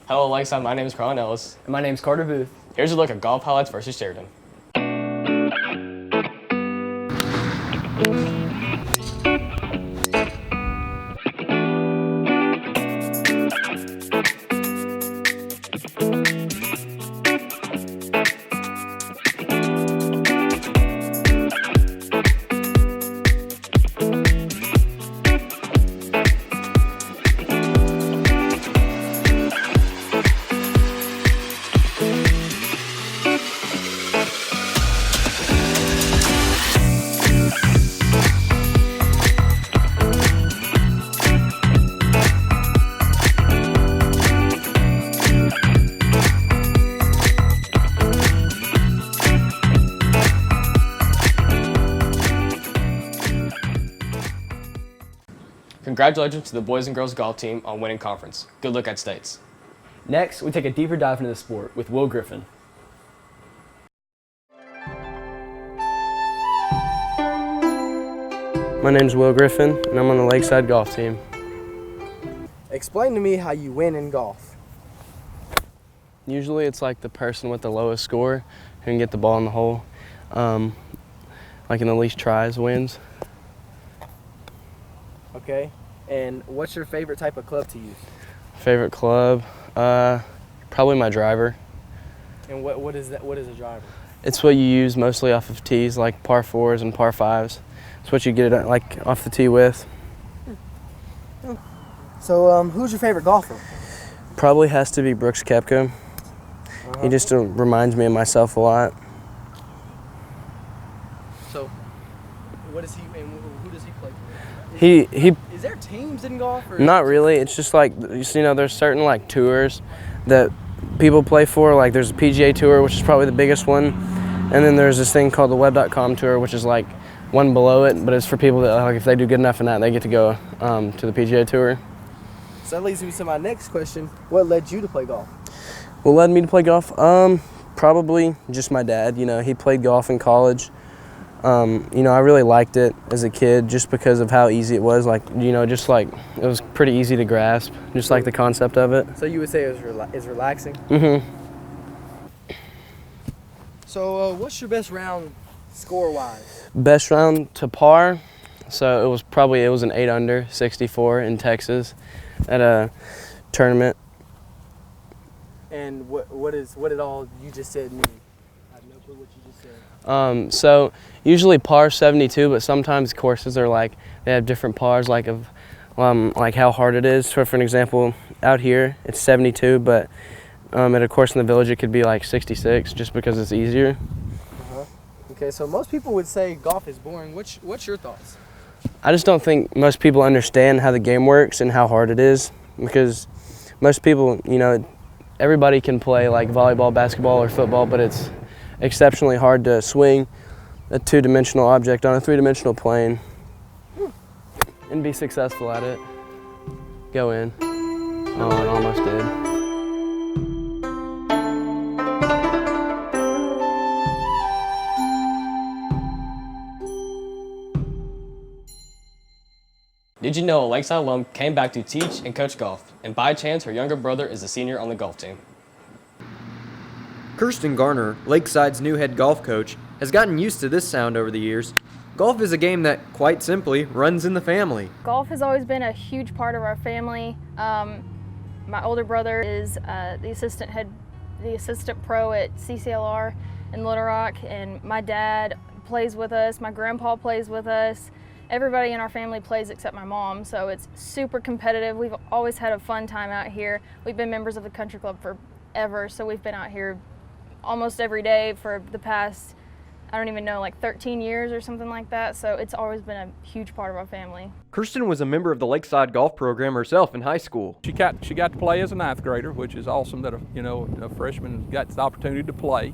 Hello, Lakeside. My name is Carlin Ellis. And my name's Carter Booth. Here's a look at golf highlights versus Sheridan. Congratulations to the boys and girls golf team on winning conference. Good look at states. Next, we take a deeper dive into the sport with Will Griffin. My name's Will Griffin, and I'm on the Lakeside golf team. Explain to me how you win in golf. Usually it's like the person with the lowest score who can get the ball in the hole, like in the least tries wins. Okay, and what's your favorite type of club to use? Favorite club? Probably my driver. And what is that? What is a driver? It's what you use mostly off of tees, like par 4s and par 5s. It's what you get it like off the tee with. So, who's your favorite golfer? Probably has to be Brooks Koepka. He just reminds me of myself a lot. So, what is he? And who does he play for? He Is there teams in golf? Or Not really. It's just like, you know, there's certain like tours that people play for. Like there's a PGA Tour, which is probably the biggest one, and then there's this thing called the Web.com Tour, which is like one below it, but it's for people that like if they do good enough in that, they get to go to the PGA Tour. So that leads me to my next question. What led you to play golf? What led me to play golf? Probably just my dad. You know, he played golf in college. You know, I really liked it as a kid just because of how easy it was. Like, you know, just like it was pretty easy to grasp, just like the concept of it. So you would say it was relaxing? Mm-hmm. So what's your best round score-wise? Best round to par, so it was an 8 under, 64 in Texas at a tournament. And what did all you just said mean? I have no clue what you just said. So usually par 72, but sometimes courses are like they have different pars, like of like how hard it is. So for an example, out here it's 72, but at a course in the village it could be like 66, just because it's easier. Okay, so most people would say golf is boring. What's your thoughts? I just don't think most people understand how the game works and how hard it is, because most people, you know, everybody can play like volleyball, basketball, or football, but it's exceptionally hard to swing a 2-dimensional object on a 3-dimensional plane and be successful at it. Go in. Oh, it almost did. Did you know a Lakeside alum came back to teach and coach golf, and by chance her younger brother is a senior on the golf team? Kirsten Garner, Lakeside's new head golf coach, has gotten used to this sound over the years. Golf is a game that, quite simply, runs in the family. Golf has always been a huge part of our family. My older brother is the assistant pro at CCLR in Little Rock, and my dad plays with us, my grandpa plays with us. Everybody in our family plays except my mom, so it's super competitive. We've always had a fun time out here. We've been members of the country club forever, so we've been out here almost every day for the past I don't even know, like 13 years or something like that. So it's always been a huge part of our family. Kirsten was a member of the Lakeside golf program herself in high school. She got to play as a ninth grader, which is awesome that a freshman got the opportunity to play.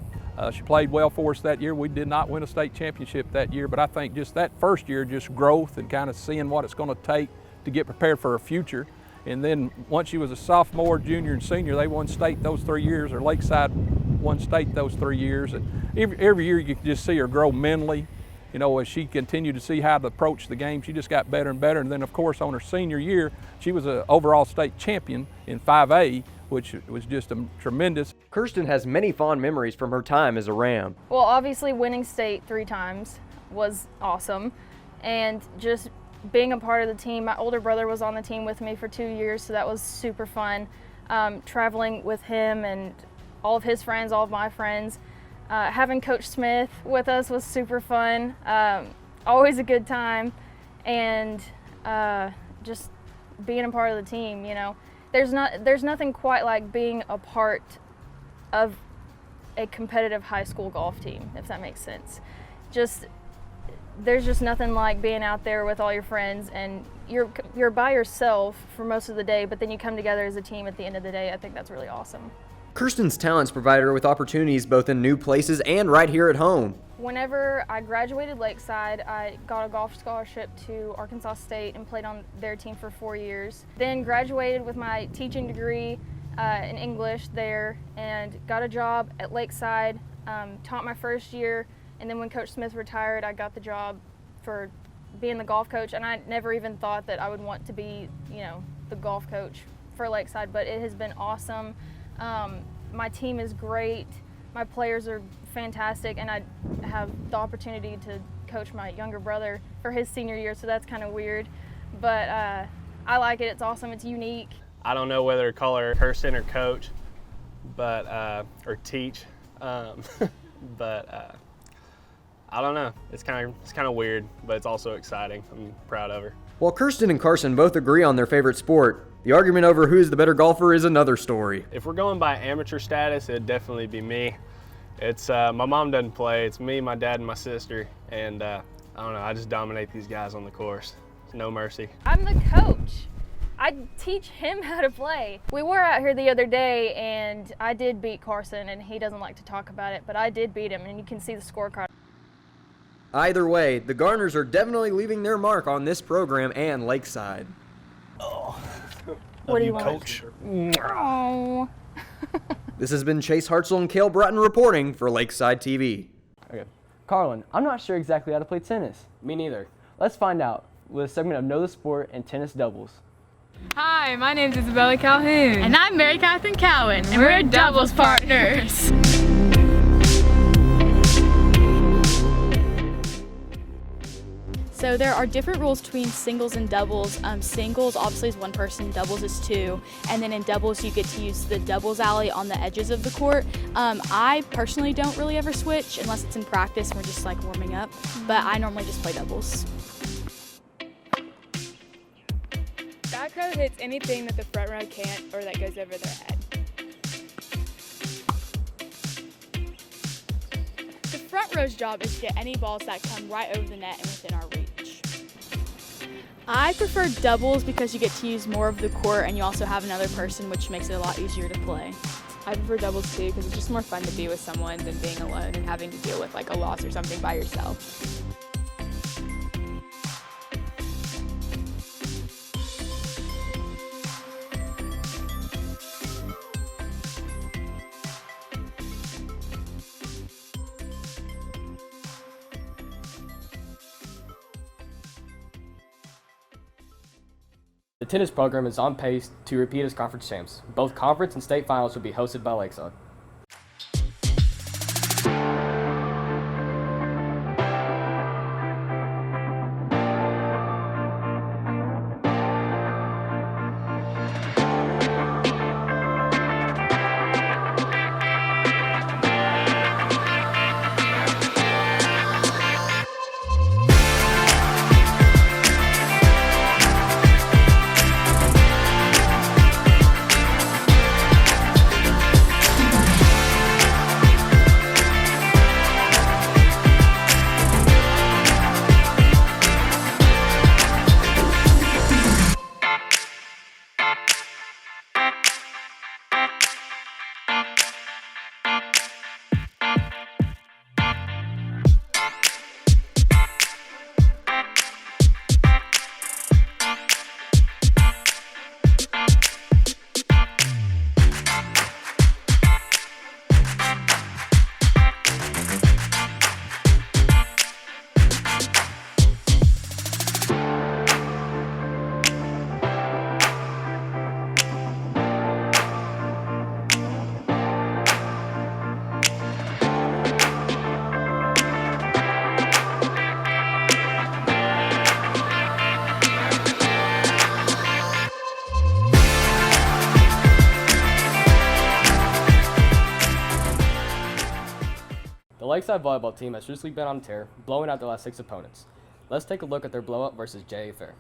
She played well for us that year. We did not win a state championship that year, but I think just that first year, just growth and kind of seeing what it's going to take to get prepared for a future. And then once she was a sophomore, junior, and senior, they won state those 3 years, or Lakeside won state those 3 years. And every year you can just see her grow mentally. As she continued to see how to approach the game, she just got better and better. And then, of course, on her senior year, she was an overall state champion in 5A, which was just tremendous. Kirsten has many fond memories from her time as a Ram. Well, obviously winning state 3 times was awesome, and just being a part of the team. My older brother was on the team with me for 2 years, so that was super fun. Traveling with him and all of his friends, all of my friends. Having Coach Smith with us was super fun. Always a good time, and just being a part of the team. There's nothing quite like being a part of a competitive high school golf team, if that makes sense. There's just nothing like being out there with all your friends, and you're by yourself for most of the day, but then you come together as a team at the end of the day. I think that's really awesome. Kirsten's talents provided her with opportunities both in new places and right here at home. Whenever I graduated Lakeside, I got a golf scholarship to Arkansas State and played on their team for 4 years. Then graduated with my teaching degree in English there, and got a job at Lakeside, taught my first year, and then when Coach Smith retired, I got the job for being the golf coach, and I never even thought that I would want to be, the golf coach for Lakeside, but it has been awesome. My team is great, my players are fantastic, and I have the opportunity to coach my younger brother for his senior year, so that's kind of weird, but I like it. It's awesome, it's unique. I don't know whether to call her Kirsten or coach, but or teach, but I don't know. It's kind of weird, but it's also exciting. I'm proud of her. While Kirsten and Carson both agree on their favorite sport, the argument over who is the better golfer is another story. If we're going by amateur status, it'd definitely be me. It's my mom doesn't play. It's me, my dad, and my sister, and I don't know. I just dominate these guys on the course. It's no mercy. I'm the coach. I teach him how to play. We were out here the other day, and I did beat Carson, and he doesn't like to talk about it, but I did beat him, and you can see the scorecard. Either way, the Garners are definitely leaving their mark on this program and Lakeside. What do you want? Coach. Oh. This has been Chase Hartzell and Cale Broughton reporting for Lakeside TV. Okay. Carlin, I'm not sure exactly how to play tennis. Me neither. Let's find out with a segment of Know the Sport and Tennis Doubles. Hi, my name is Isabella Calhoun. And I'm Mary Catherine Cowan. And we're doubles partners. So there are different rules between singles and doubles. Singles obviously is one person, doubles is 2, and then in doubles you get to use the doubles alley on the edges of the court. I personally don't really ever switch unless it's in practice and we're just like warming up, but I normally just play doubles. Back row hits anything that the front row can't or that goes over their head. The front row's job is to get any balls that come right over the net and within our reach. I prefer doubles because you get to use more of the court and you also have another person, which makes it a lot easier to play. I prefer doubles too because it's just more fun to be with someone than being alone and having to deal with like a loss or something by yourself. The tennis program is on pace to repeat as conference champs. Both conference and state finals will be hosted by Lakeside. Lakeside volleyball team has recently been on a tear, blowing out their last 6 opponents. Let's take a look at their blowout versus JA Fair.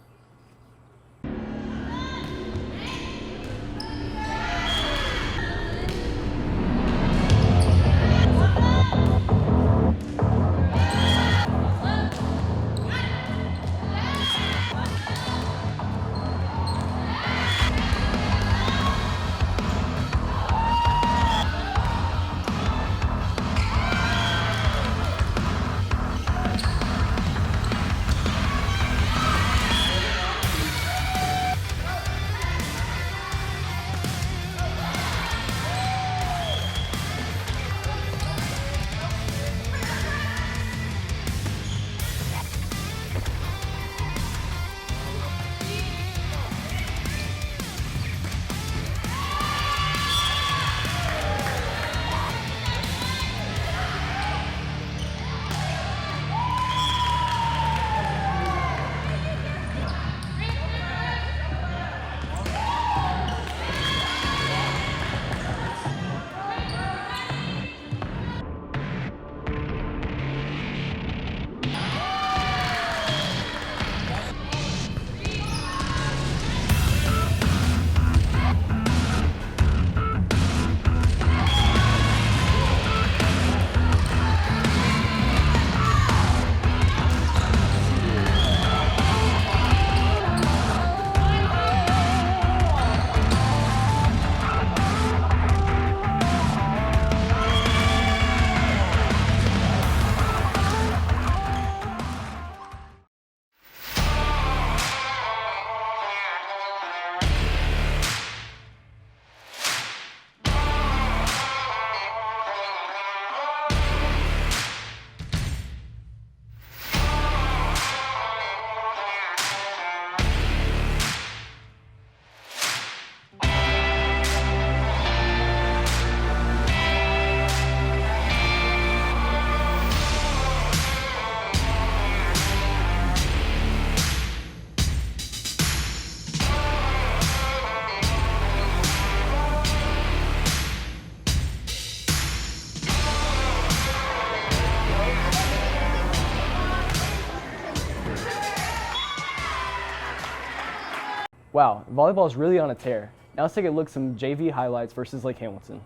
Wow, volleyball is really on a tear. Now let's take a look at some JV highlights versus Lake Hamilton.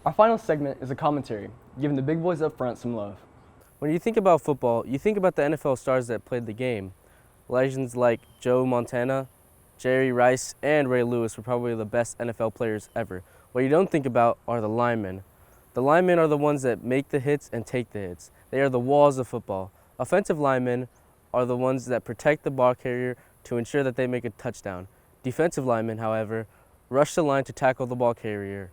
Our final segment is a commentary, giving the big boys up front some love. When you think about football, you think about the NFL stars that played the game. Legends like Joe Montana, Jerry Rice, and Ray Lewis were probably the best NFL players ever. What you don't think about are the linemen. The linemen are the ones that make the hits and take the hits. They are the walls of football. Offensive linemen are the ones that protect the ball carrier to ensure that they make a touchdown. Defensive linemen, however, rush the line to tackle the ball carrier.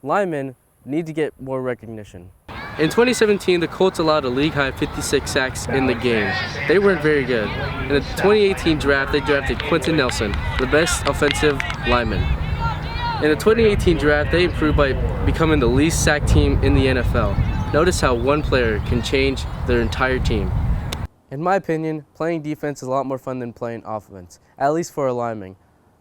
Linemen need to get more recognition. In 2017, the Colts allowed a league-high 56 sacks in the game. They weren't very good. In the 2018 draft, they drafted Quentin Nelson, the best offensive lineman. In the 2018 draft, they improved by becoming the least sacked team in the NFL. Notice how one player can change their entire team. In my opinion, playing defense is a lot more fun than playing offense, at least for a lineman.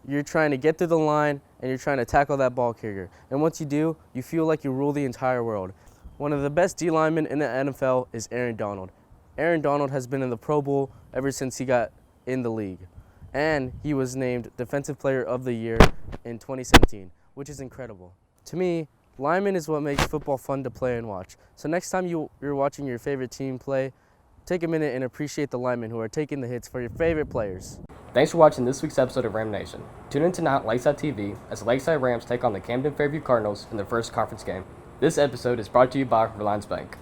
You're trying to get through the line and you're trying to tackle that ball carrier. And once you do, you feel like you rule the entire world. One of the best D linemen in the NFL is Aaron Donald. Aaron Donald has been in the Pro Bowl ever since he got in the league. And he was named Defensive Player of the Year in 2017, which is incredible. To me, lineman is what makes football fun to play and watch. So next time you're watching your favorite team play, take a minute and appreciate the linemen who are taking the hits for your favorite players. Thanks for watching this week's episode of Ram Nation. Tune in tonight on Lakeside TV as the Lakeside Rams take on the Camden Fairview Cardinals in their first conference game. This episode is brought to you by Relyance Bank.